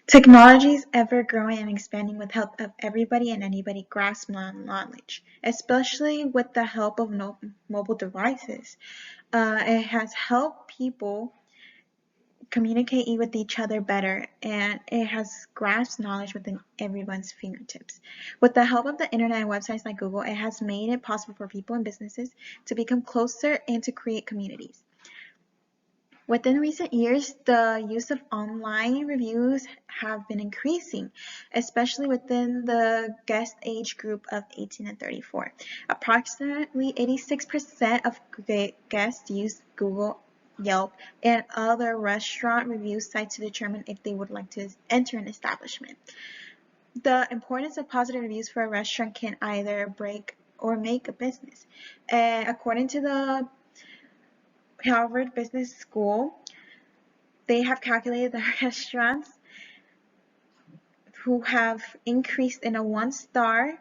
Technology is ever growing and expanding with help of everybody and anybody grasp knowledge, especially with the help of mobile devices. It has helped people communicate with each other better, and it has grasped knowledge within everyone's fingertips. With the help of the internet and websites like Google, it has made it possible for people and businesses to become closer and to create communities. Within recent years, the use of online reviews have been increasing, especially within the guest age group of 18 and 34. Approximately 86% of guests use Google, Yelp, and other restaurant review sites to determine if they would like to enter an establishment. The importance of positive reviews for a restaurant can either break or make a business. According to the Harvard Business School, they have calculated the restaurants who have increased in a 1-star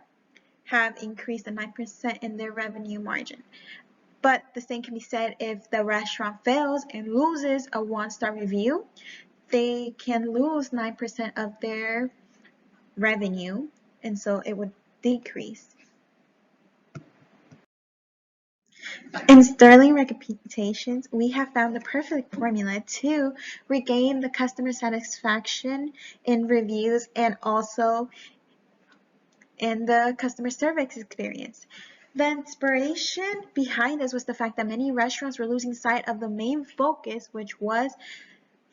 have increased a 9% in their revenue margin. But the same can be said if the restaurant fails and loses a 1-star review, they can lose 9% of their revenue, and so it would decrease. In sterling reputations, we have found the perfect formula to regain the customer satisfaction in reviews and also in the customer service experience. The inspiration behind this was the fact that many restaurants were losing sight of the main focus, which was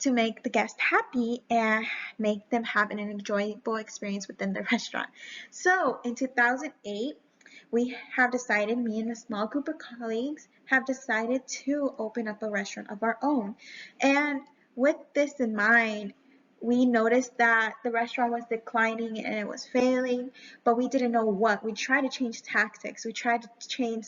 to make the guest happy and make them have an enjoyable experience within the restaurant. So in 2008, we have decided, me and a small group of colleagues have decided to open up a restaurant of our own. And with this in mind, we noticed that the restaurant was declining and it was failing, but we didn't know what. We tried to change tactics. We tried to change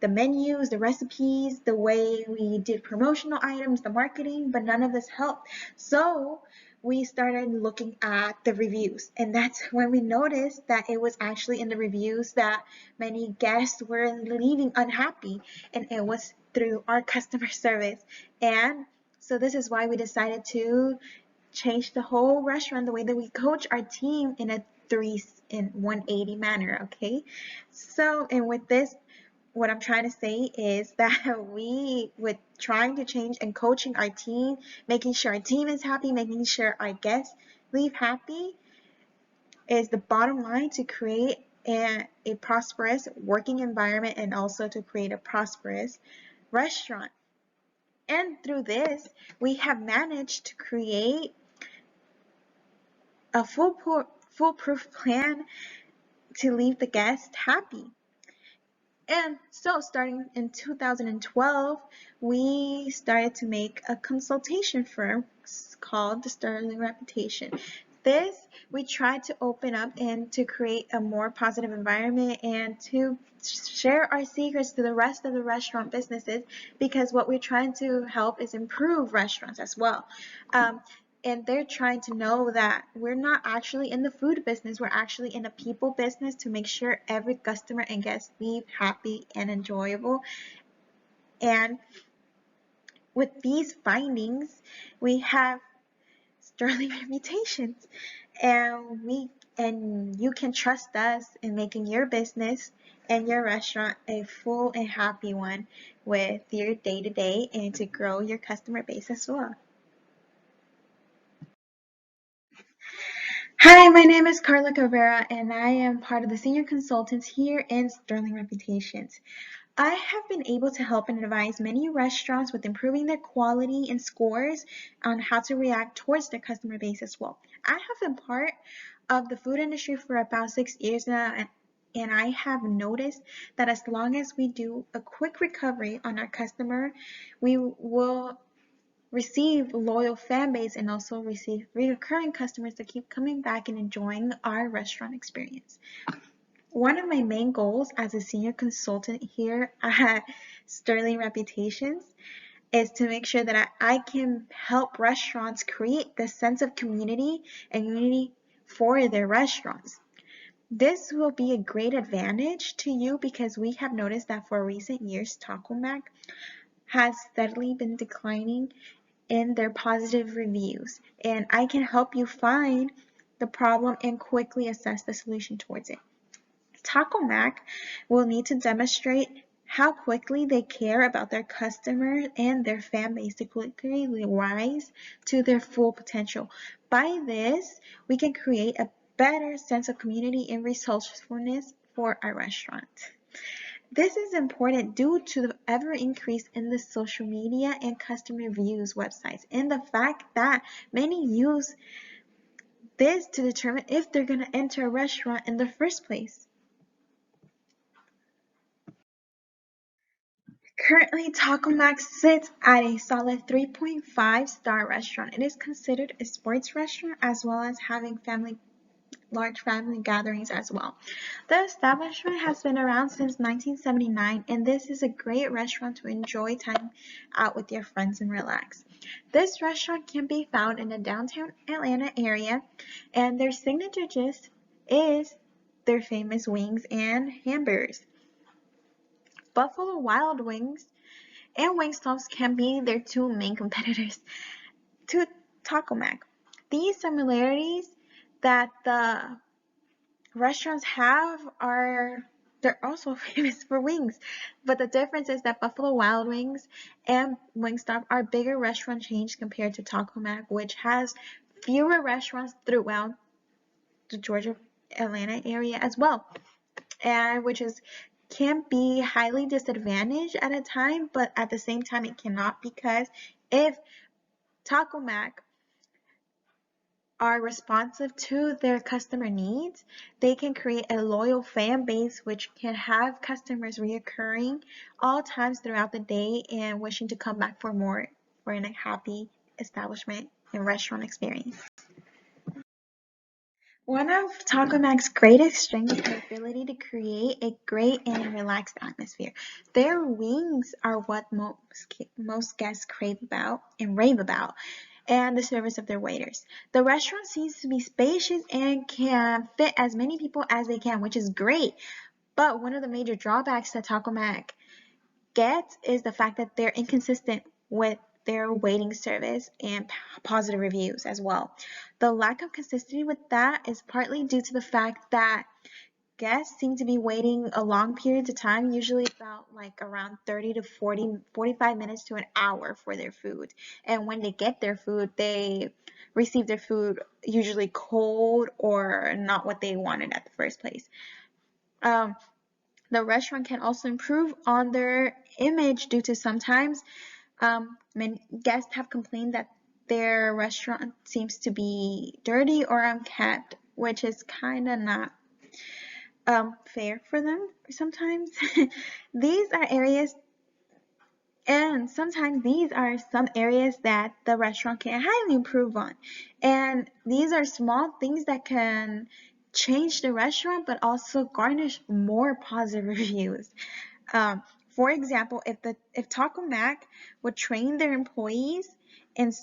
the menus, the recipes, the way we did promotional items, the marketing, but none of this helped. So we started looking at the reviews, and that's when we noticed that it was actually in the reviews that many guests were leaving unhappy, and it was through our customer service. And so this is why we decided to change the whole restaurant, the way that we coach our team in a 180 manner. Okay, so and with this, what I'm trying to say is that we, with trying to change and coaching our team, making sure our team is happy, making sure our guests leave happy, is the bottom line to create a prosperous working environment and also to create a prosperous restaurant. And through this, we have managed to create a foolproof plan to leave the guest happy. And so starting in 2012, we started to make a consultation firm called the Sterling Reputation. This, we tried to open up and to create a more positive environment and to share our secrets to the rest of the restaurant businesses, because what we're trying to help is improve restaurants as well. And they're trying to know that we're not actually in the food business, we're actually in a people business to make sure every customer and guest leave happy and enjoyable. And with these findings, we have sterling reputations, and you can trust us in making your business and your restaurant a full and happy one with your day-to-day and to grow your customer base as well. Hi, my name is Karla Cabrera, and I am part of the senior consultants here in Sterling Reputations. I have been able to help and advise many restaurants with improving their quality and scores on how to react towards their customer base as well. I have been part of the food industry for about 6 years now, and I have noticed that as long as we do a quick recovery on our customer, we will receive loyal fan base and also receive recurring customers that keep coming back and enjoying our restaurant experience. One of my main goals as a senior consultant here at Sterling Reputations is to make sure that I can help restaurants create this sense of community and unity for their restaurants. This will be a great advantage to you because we have noticed that for recent years, Taco Mac has steadily been declining in their positive reviews, and I can help you find the problem and quickly assess the solution towards it. Taco Mac will need to demonstrate how quickly they care about their customers and their fan base to quickly rise to their full potential. By this, we can create a better sense of community and resourcefulness for our restaurant. This is important due to the ever increase in the social media and customer reviews websites and the fact that many use this to determine if they're going to enter a restaurant in the first place. Currently, Taco Mac sits at a solid 3.5-star restaurant. It is considered a sports restaurant as well as having large family gatherings as well. The establishment has been around since 1979, and this is a great restaurant to enjoy time out with your friends and relax. This restaurant can be found in the downtown Atlanta area, and their signature dish is their famous wings and hamburgers. Buffalo Wild Wings and Wingstops can be their two main competitors to Taco Mac. These similarities that the restaurants have are they're also famous for wings, but the difference is that Buffalo Wild Wings and Wingstop are bigger restaurant chains compared to Taco Mac, which has fewer restaurants throughout the Georgia Atlanta area as well, and which is can be highly disadvantaged at a time, but at the same time it cannot, because if Taco Mac are responsive to their customer needs, they can create a loyal fan base which can have customers reoccurring all times throughout the day and wishing to come back for more for a happy establishment and restaurant experience. One of Taco Mac's greatest strengths is their ability to create a great and relaxed atmosphere. Their wings are what most guests crave about and rave about, and the service of their waiters. The restaurant seems to be spacious and can fit as many people as they can, which is great. But one of the major drawbacks that Taco Mac gets is the fact that they're inconsistent with their waiting service and positive reviews as well. The lack of consistency with that is partly due to the fact that guests seem to be waiting a long period of time, usually about like around 30 to 45 minutes to an hour for their food. And when they get their food, they receive their food usually cold or not what they wanted at the first place. The restaurant can also improve on their image due to sometimes many guests have complained that their restaurant seems to be dirty or unkept, which is kind of not fair for them sometimes. These are areas, and sometimes these are some areas that the restaurant can highly improve on. And these are small things that can change the restaurant, but also garnish more positive reviews. For example, if Taco Mac would train their employees and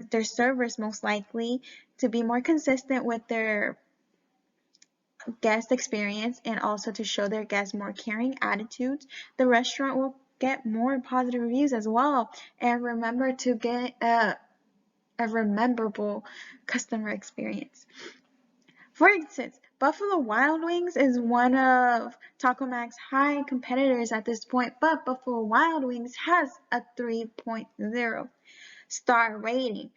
their servers most likely to be more consistent with their guest experience and also to show their guests more caring attitudes, the restaurant will get more positive reviews as well. And remember to get a rememberable customer experience. For instance, Buffalo Wild Wings is one of Taco Mac's high competitors at this point, but Buffalo Wild Wings has a 3.0 star rating.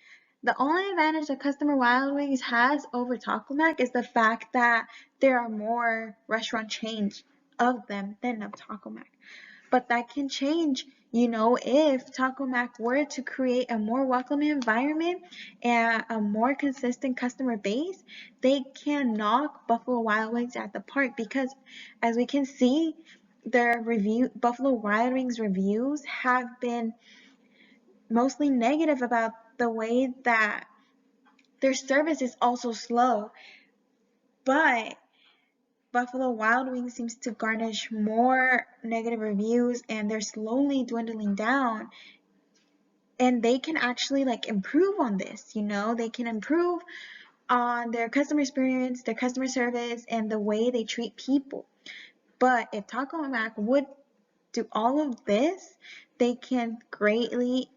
The only advantage that Customer Wild Wings has over Taco Mac is the fact that there are more restaurant chains of them than of Taco Mac. But that can change, if Taco Mac were to create a more welcoming environment and a more consistent customer base. They can knock Buffalo Wild Wings at the park, because as we can see, Buffalo Wild Wings reviews have been mostly negative about the way that their service is also slow. But Buffalo Wild Wings seems to garnish more negative reviews, and they're slowly dwindling down. And they can actually improve on this, they can improve on their customer experience, their customer service, and the way they treat people. But if Taco Mac would do all of this, they can greatly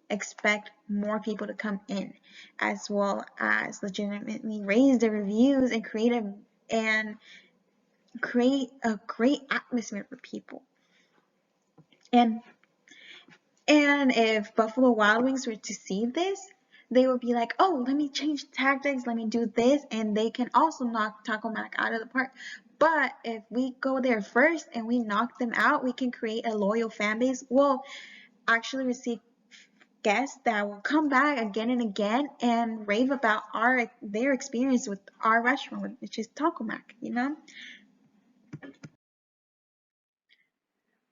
expect more people to come in, as well as legitimately raise the reviews and create a great atmosphere for people. And if Buffalo Wild Wings were to see this, they would be like, oh, let me change tactics, let me do this, and they can also knock Taco Mac out of the park. But if we go there first and we knock them out, we can create a loyal fan base. We'll actually receive guests that will come back again and again and rave about their experience with our restaurant, which is Taco Mac, you know?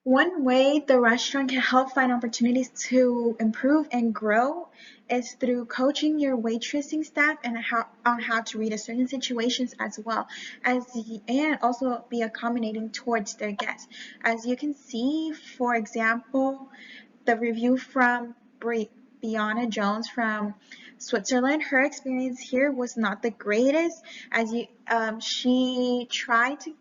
One way the restaurant can help find opportunities to improve and grow is through coaching your waitressing staff and on how to read a certain situations, as well as and also be accommodating towards their guests. As you can see, for example, the review from Brianna Jones from Switzerland. Her experience here was not the greatest, as she tried to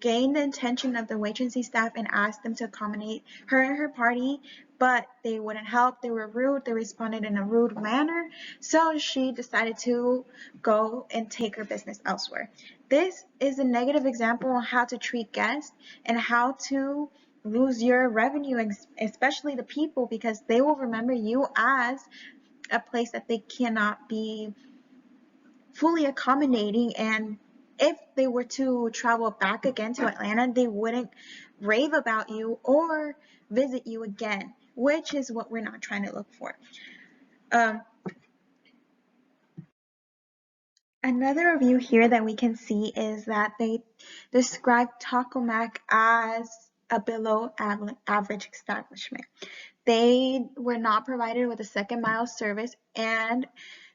gain the attention of the waitressing staff and asked them to accommodate her and her party, but they wouldn't help. They were rude. They responded in a rude manner. So she decided to go and take her business elsewhere. This is a negative example on how to treat guests and how to lose your revenue, especially the people, because they will remember you as a place that they cannot be fully accommodating, and if they were to travel back again to Atlanta, they wouldn't rave about you or visit you again, which is what we're not trying to look for. Another review here that we can see is that they describe Taco Mac as a below average establishment. They were not provided with a second mile service, and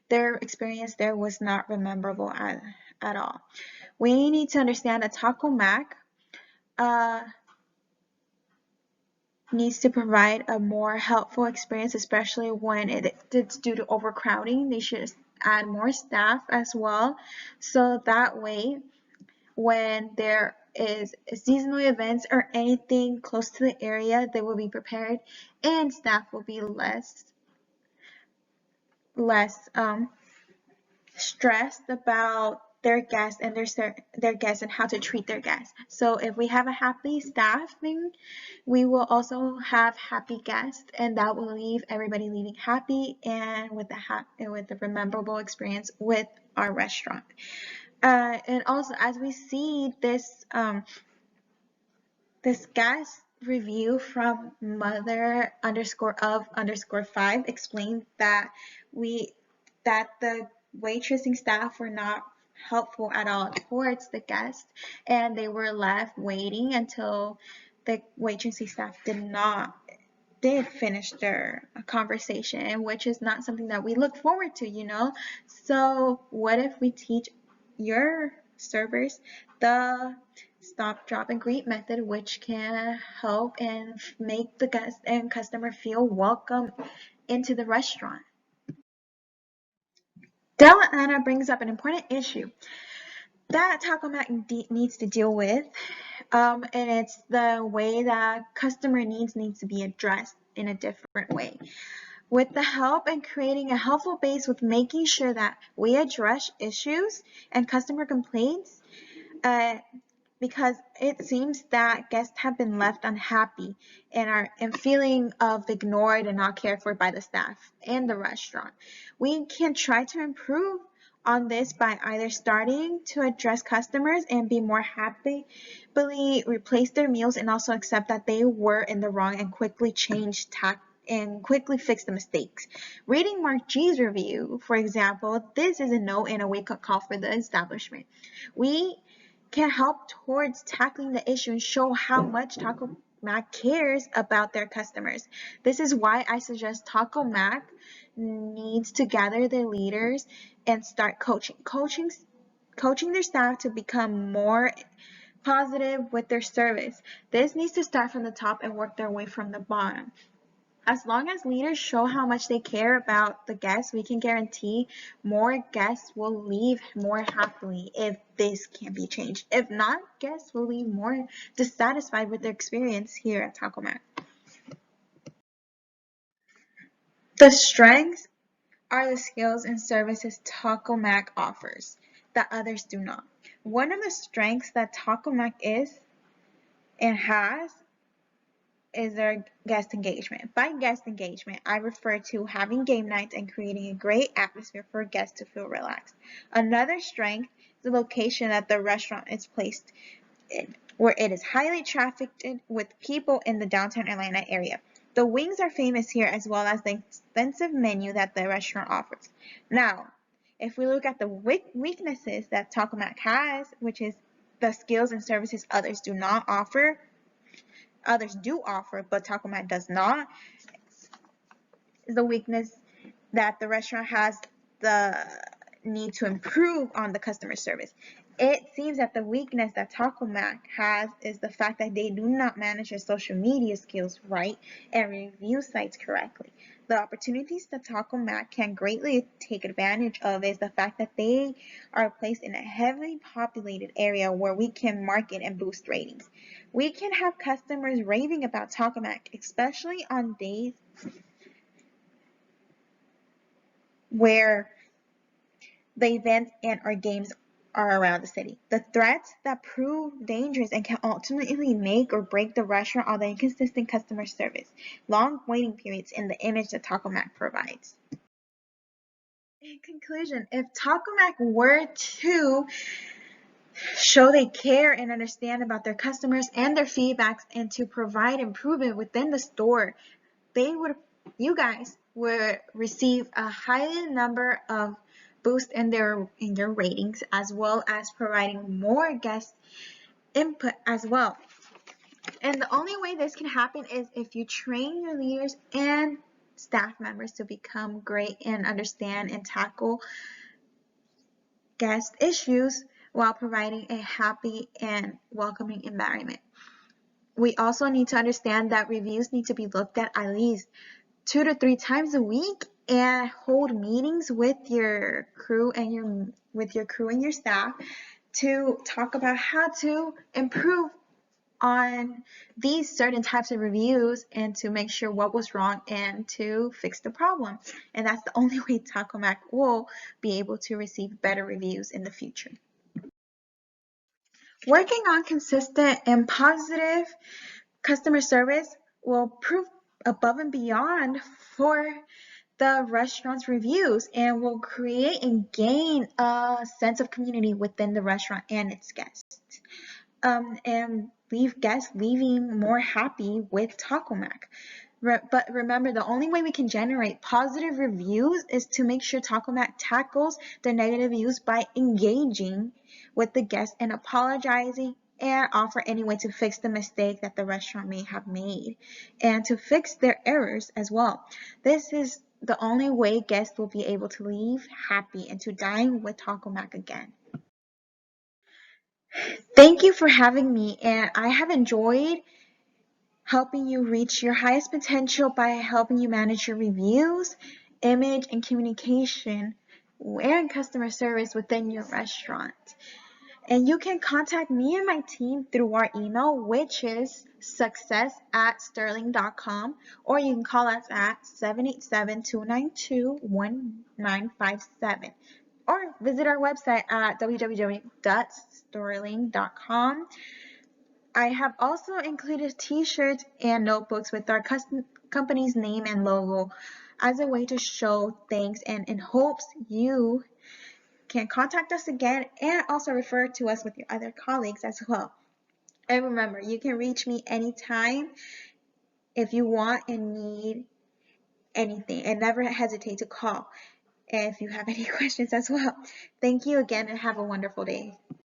their experience there was not memorable at all. We need to understand that Taco Mac needs to provide a more helpful experience, especially when it's due to overcrowding. They should add more staff as well, so that way when there is seasonal events or anything close to the area, they will be prepared and staff will be less stressed about their guests and their guests and how to treat their guests. So if we have a happy staffing, we will also have happy guests, and that will leave everybody leaving happy and with a memorable experience with our restaurant. And also, as we see this guest review from mother_of_5 explained that the waitressing staff were not helpful at all towards the guests, and they were left waiting until the waitressing staff did finish their conversation, which is not something that we look forward to, you know. So what if we teach your servers the stop, drop, and greet method, which can help and make the guest and customer feel welcome into the restaurant? Del Atlanta brings up an important issue that Taco Mac needs to deal with, and it's the way that customer needs to be addressed in a different way. With the help and creating a helpful base with making sure that we address issues and customer complaints, because it seems that guests have been left unhappy and are feeling of ignored and not cared for by the staff and the restaurant. We can try to improve on this by either starting to address customers and be more happily replace their meals, and also accept that they were in the wrong and quickly and quickly fix the mistakes. Reading Mark G's review, for example, this is a no and a wake-up call for the establishment. We can help towards tackling the issue and show how much Taco Mac cares about their customers. This is why I suggest Taco Mac needs to gather their leaders and start coaching their staff to become more positive with their service. This needs to start from the top and work their way from the bottom. As long as leaders show how much they care about the guests, we can guarantee more guests will leave more happily if this can be changed. If not, guests will leave more dissatisfied with their experience here at Taco Mac. The strengths are the skills and services Taco Mac offers that others do not. One of the strengths that Taco Mac is and has is their guest engagement. By guest engagement, I refer to having game nights and creating a great atmosphere for guests to feel relaxed. Another strength is the location that the restaurant is placed in, where it is highly trafficked with people in the downtown Atlanta area. The wings are famous here as well as the extensive menu that the restaurant offers. Now, if we look at the weaknesses that Taco Mac has, which is the skills and services others do offer, but Taco Mac does not, is the weakness that the restaurant has the need to improve on the customer service. It seems that the weakness that Taco Mac has is the fact that they do not manage their social media skills right and review sites correctly. The opportunities that Taco Mac can greatly take advantage of is the fact that they are placed in a heavily populated area where we can market and boost ratings. We can have customers raving about Taco Mac, especially on days where the events and or games are around the city. The threats that prove dangerous and can ultimately make or break the restaurant are the inconsistent customer service, long waiting periods, and the image that Taco Mac provides. In conclusion, if Taco Mac were to show they care and understand about their customers and their feedbacks and to provide improvement within the store, you guys would receive a high number of boost in their ratings, as well as providing more guest input as well. And the only way this can happen is if you train your leaders and staff members to become great and understand and tackle guest issues while providing a happy and welcoming environment. We also need to understand that reviews need to be looked at least 2 to 3 times a week and hold meetings with your crew and your staff to talk about how to improve on these certain types of reviews and to make sure what was wrong and to fix the problem. And that's the only way Taco Mac will be able to receive better reviews in the future. Working on consistent and positive customer service will prove above and beyond for the restaurant's reviews and will create and gain a sense of community within the restaurant and its guests. And leave guests leaving more happy with Taco Mac. But remember, the only way we can generate positive reviews is to make sure Taco Mac tackles the negative views by engaging with the guests and apologizing and offer any way to fix the mistake that the restaurant may have made and to fix their errors as well. This is the only way guests will be able to leave happy and to dine with Taco Mac again. Thank you for having me, and I have enjoyed helping you reach your highest potential by helping you manage your reviews, image, and communication and customer service within your restaurant. And you can contact me and my team through our email, which is success@sterling.com, or you can call us at 787-292-1957, or visit our website at www.sterling.com. I have also included t-shirts and notebooks with our company's name and logo as a way to show thanks and in hopes you can contact us again and also refer to us with your other colleagues as well. And remember, you can reach me anytime if you want and need anything, and never hesitate to call if you have any questions as well. Thank you again and have a wonderful day.